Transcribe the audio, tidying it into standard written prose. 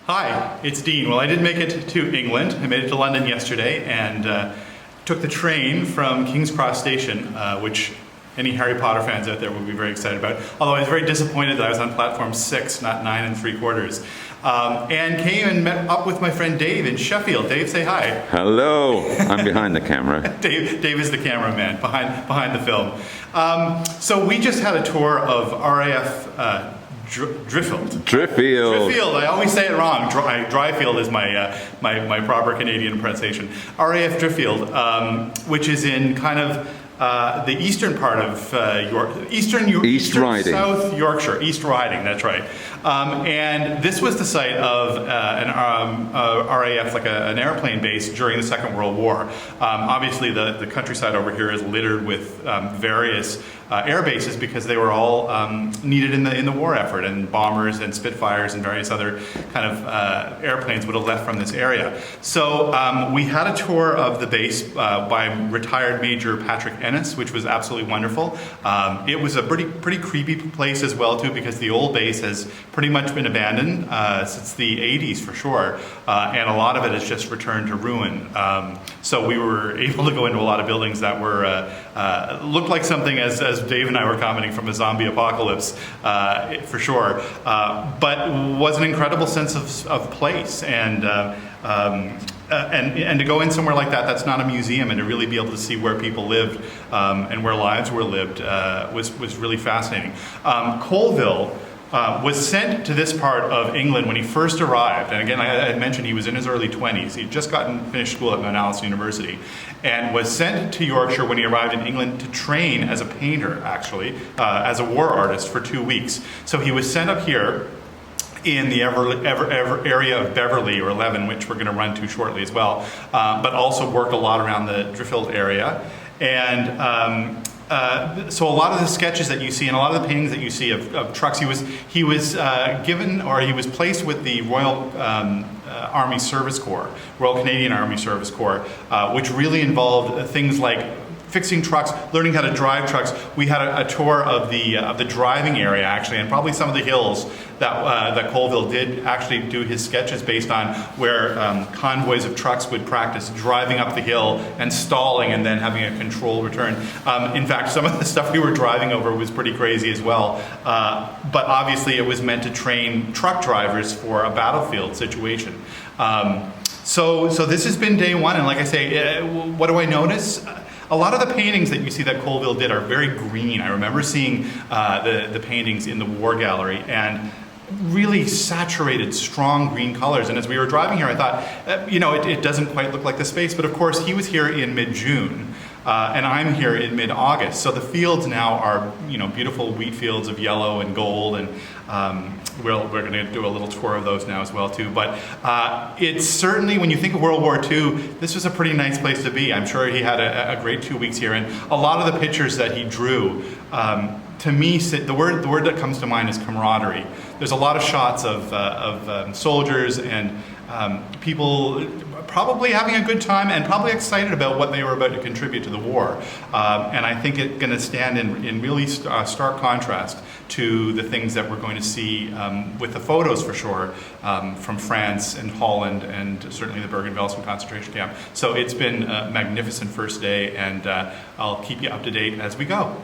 Hi, it's Dean. Well, I did make it to England. I made it to London yesterday and took the train from King's Cross Station, which any Harry Potter fans out there will be very excited about. Although I was very disappointed that I was on platform 6, not 9 3/4. And came and met up with my friend Dave in Sheffield. Dave, say hi. Hello. I'm behind the camera. Dave is the cameraman behind the film. So we just had a tour of RAF Driffield. I always say it wrong. Dryfield is my proper Canadian pronunciation. RAF Driffield, which is in kind of the eastern part of South Yorkshire, East Riding, that's right. And this was the site of an RAF, like an airplane base during the Second World War. Obviously the countryside over here is littered with various air bases because they were all needed in the war effort, and bombers and Spitfires and various other kind of airplanes would have left from this area. So we had a tour of the base by retired Major Patrick Ennis, which was absolutely wonderful. It was a pretty creepy place as well too, because the old base has pretty much been abandoned since the 80s for sure, and a lot of it has just returned to ruin. So we were able to go into a lot of buildings that were looked like something, as Dave and I were commenting, from a zombie apocalypse for sure, but was an incredible sense of place and to go in somewhere like that, that's not a museum, and to really be able to see where people lived and where lives were lived was really fascinating. Colville was sent to this part of England when he first arrived, and again, I had mentioned he was in his early 20s. He'd just finished school at Mount Allison University, and was sent to Yorkshire when he arrived in England to train as a painter, actually, as a war artist for 2 weeks. So he was sent up here in the area of Beverley, or 11, which we're going to run to shortly as well, but also worked a lot around the Driffield area. And so a lot of the sketches that you see and a lot of the paintings that you see of trucks, he was given, or he was placed with the Royal Army Service Corps, Royal Canadian Army Service Corps, which really involved things like fixing trucks, learning how to drive trucks. We had a tour of the driving area, actually, and probably some of the hills that Colville did actually do his sketches based on, where convoys of trucks would practice driving up the hill and stalling and then having a controlled return. In fact, some of the stuff we were driving over was pretty crazy as well. But obviously it was meant to train truck drivers for a battlefield situation. So this has been day one, and like I say, what do I notice? A lot of the paintings that you see that Colville did are very green. I remember seeing the paintings in the War Gallery, and really saturated, strong green colors. And as we were driving here, I thought, it doesn't quite look like the space, but of course he was here in mid-June, and I'm here in mid-August. So the fields now are, beautiful wheat fields of yellow and gold, and we're going to do a little tour of those now as well too. But it's certainly, when you think of World War II, this was a pretty nice place to be. I'm sure he had a great 2 weeks here, and a lot of the pictures that he drew, to me, the word that comes to mind is camaraderie. There's a lot of shots of soldiers and people probably having a good time and probably excited about what they were about to contribute to the war. And I think it's going to stand in really stark contrast to the things that we're going to see with the photos, for sure, from France and Holland and certainly the Bergen-Belsen concentration camp. So it's been a magnificent first day, and I'll keep you up to date as we go.